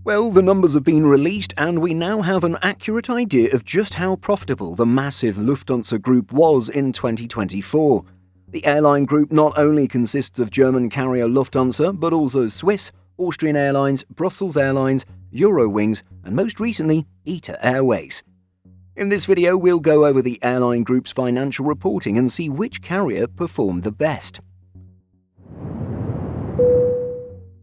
Well, the numbers have been released and we now have an accurate idea of just how profitable the massive Lufthansa Group was in 2024. The airline group not only consists of German carrier Lufthansa, but also Swiss, Austrian Airlines, Brussels Airlines, Eurowings, and most recently, ITA Airways. In this video, we'll go over the airline group's financial reporting and see which carrier performed the best.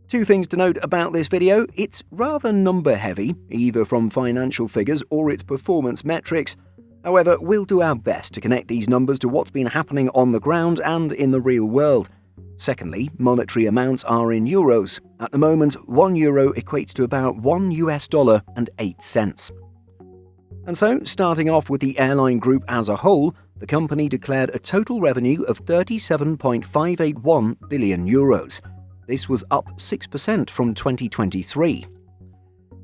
Two things to note about this video: it's rather number heavy, either from financial figures or its performance metrics. However, we'll do our best to connect these numbers to what's been happening on the ground and in the real world. Secondly, monetary amounts are in euros. At the moment, €1 equates to about $1.08. And so, starting off with the airline group as a whole, the company declared a total revenue of €37.581 billion. This was up 6% from 2023.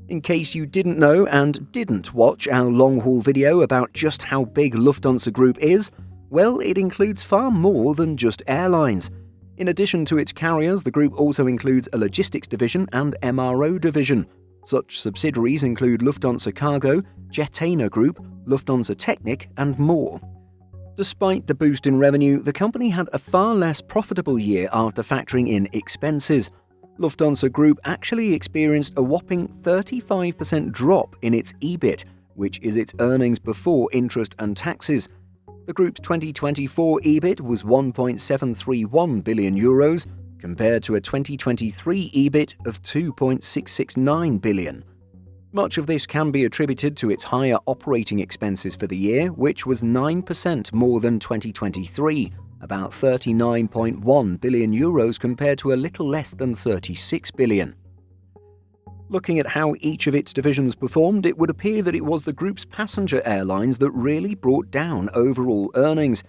In case you didn't know and didn't watch our long-haul video about just how big Lufthansa Group is, well, it includes far more than just airlines. In addition to its carriers, the group also includes a logistics division and MRO division. Such subsidiaries include Lufthansa Cargo, Jetana Group, Lufthansa Technik, and more. Despite the boost in revenue, the company had a far less profitable year after factoring in expenses. Lufthansa Group actually experienced a whopping 35% drop in its EBIT, which is its earnings before interest and taxes. The group's 2024 EBIT was €1.731 billion, compared to a 2023 EBIT of €2.669 billion. Much of this can be attributed to its higher operating expenses for the year, which was 9% more than 2023, about €39.1 billion compared to a little less than €36 billion. Looking at how each of its divisions performed, it would appear that it was the group's passenger airlines that really brought down overall earnings.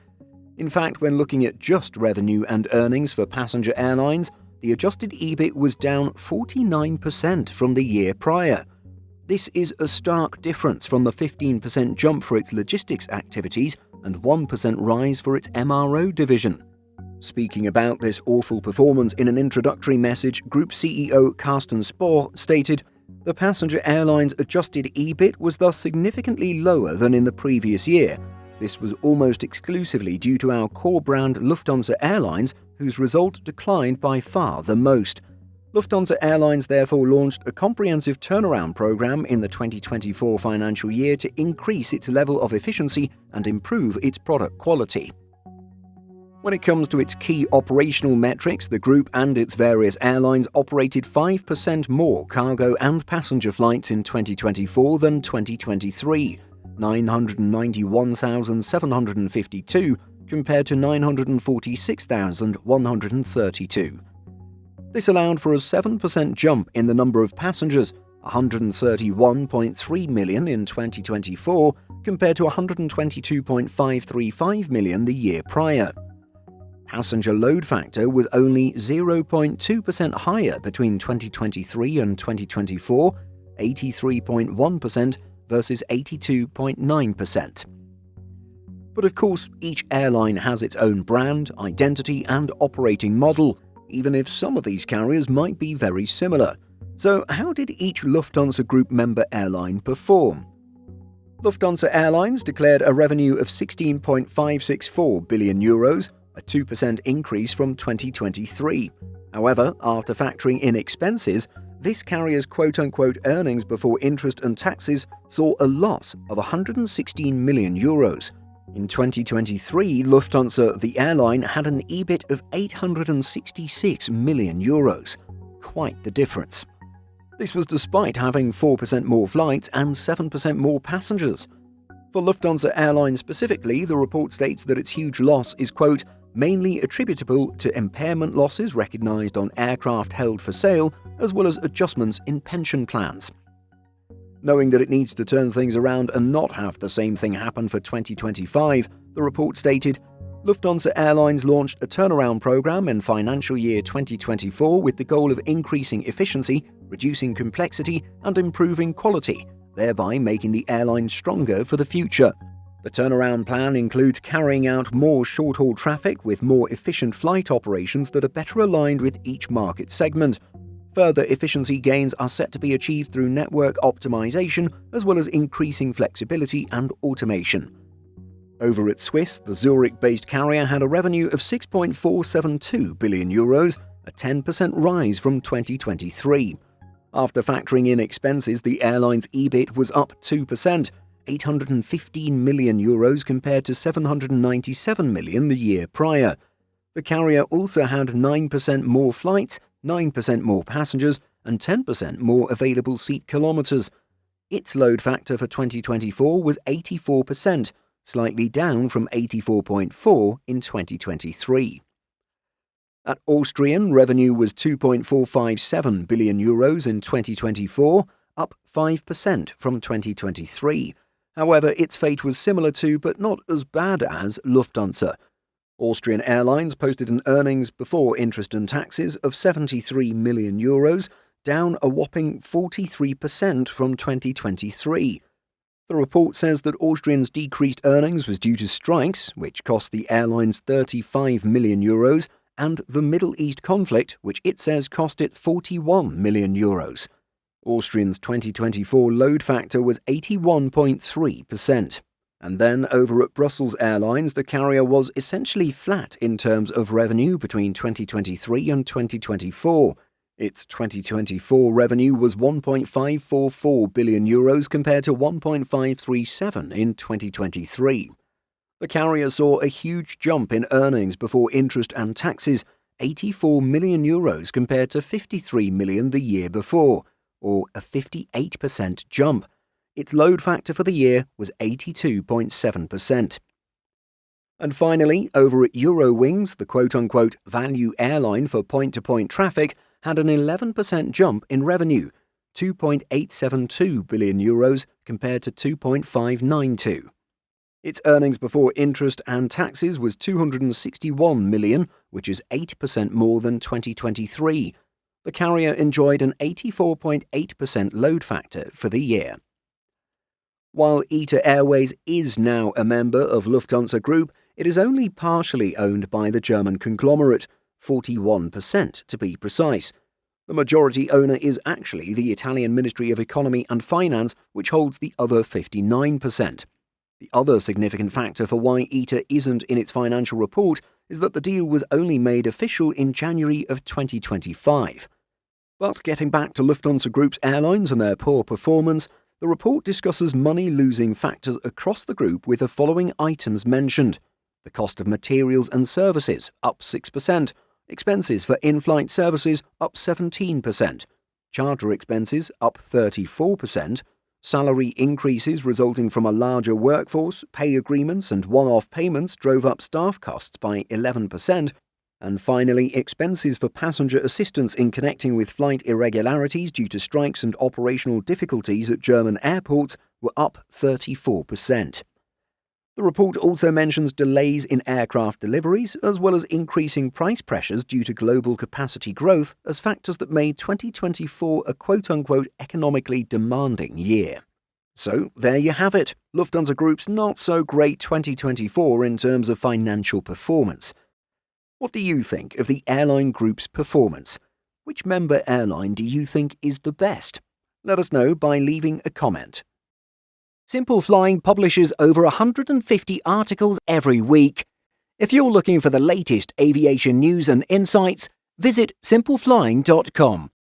In fact, when looking at just revenue and earnings for passenger airlines, the adjusted EBIT was down 49% from the year prior. This is a stark difference from the 15% jump for its logistics activities and 1% rise for its MRO division. Speaking about this awful performance in an introductory message, Group CEO Carsten Spohr stated, "The passenger airlines' adjusted EBIT was thus significantly lower than in the previous year. This was almost exclusively due to our core brand Lufthansa Airlines, whose result declined by far the most. Lufthansa Airlines therefore launched a comprehensive turnaround program in the 2024 financial year to increase its level of efficiency and improve its product quality." When it comes to its key operational metrics, the group and its various airlines operated 5% more cargo and passenger flights in 2024 than 2023, 991,752 compared to 946,132. This allowed for a 7% jump in the number of passengers, 131.3 million in 2024 compared to 122.535 million the year prior. Passenger load factor was only 0.2% higher between 2023 and 2024, 83.1% versus 82.9%. But of course, each airline has its own brand, identity, and operating model, even if some of these carriers might be very similar. So how did each Lufthansa Group member airline perform? Lufthansa Airlines declared a revenue of €16.564 billion, a 2% increase from 2023. However, after factoring in expenses, this carrier's quote-unquote earnings before interest and taxes saw a loss of €116 million. In 2023, Lufthansa, the airline, had an EBIT of €866 million. Quite the difference. This was despite having 4% more flights and 7% more passengers. For Lufthansa Airlines specifically, the report states that its huge loss is, quote, mainly attributable to impairment losses recognized on aircraft held for sale, as well as adjustments in pension plans. Knowing that it needs to turn things around and not have the same thing happen for 2025, the report stated, Lufthansa Airlines launched a turnaround program in financial year 2024 with the goal of increasing efficiency, reducing complexity, and improving quality, thereby making the airline stronger for the future. The turnaround plan includes carrying out more short-haul traffic with more efficient flight operations that are better aligned with each market segment. Further efficiency gains are set to be achieved through network optimization as well as increasing flexibility and automation. Over at Swiss, the Zurich-based carrier had a revenue of €6.472 billion, a 10% rise from 2023. After factoring in expenses, the airline's EBIT was up 2%, €815 million compared to €797 million the year prior. The carrier also had 9% more flights, 9% more passengers, and 10% more available seat kilometers. Its load factor for 2024 was 84%, slightly down from 84.4% in 2023. At Austrian, revenue was €2.457 billion in 2024, up 5% from 2023. However, its fate was similar to, but not as bad as, Lufthansa. Austrian Airlines posted an earnings before interest and taxes of €73 million, down a whopping 43% from 2023. The report says that Austrian's decreased earnings was due to strikes, which cost the airlines €35 million, and the Middle East conflict, which it says cost it €41 million. Austrian's 2024 load factor was 81.3%. And then over at Brussels Airlines, the carrier was essentially flat in terms of revenue between 2023 and 2024. Its 2024 revenue was €1.544 billion compared to €1.537 in 2023. The carrier saw a huge jump in earnings before interest and taxes, €84 million compared to €53 million the year before, or a 58% jump. Its load factor for the year was 82.7%. And finally, over at Eurowings, the quote-unquote value airline for point-to-point traffic had an 11% jump in revenue, €2.872 billion compared to €2.592. Its earnings before interest and taxes was €261 million, which is 8% more than 2023. The carrier enjoyed an 84.8% load factor for the year. While ITA Airways is now a member of Lufthansa Group, it is only partially owned by the German conglomerate, 41% to be precise. The majority owner is actually the Italian Ministry of Economy and Finance, which holds the other 59%. The other significant factor for why ITA isn't in its financial report is that the deal was only made official in January of 2025. But getting back to Lufthansa Group's airlines and their poor performance, the report discusses money-losing factors across the group with the following items mentioned: the cost of materials and services, up 6%, expenses for in-flight services, up 17%, charter expenses, up 34%, salary increases resulting from a larger workforce, pay agreements and one-off payments drove up staff costs by 11%, and finally, expenses for passenger assistance in connecting with flight irregularities due to strikes and operational difficulties at German airports were up 34%. The report also mentions delays in aircraft deliveries, as well as increasing price pressures due to global capacity growth as factors that made 2024 a quote-unquote economically demanding year. So there you have it, Lufthansa Group's not-so-great 2024 in terms of financial performance. What do you think of the airline group's performance? Which member airline do you think is the best? Let us know by leaving a comment. Simple Flying publishes over 150 articles every week. If you're looking for the latest aviation news and insights, visit simpleflying.com.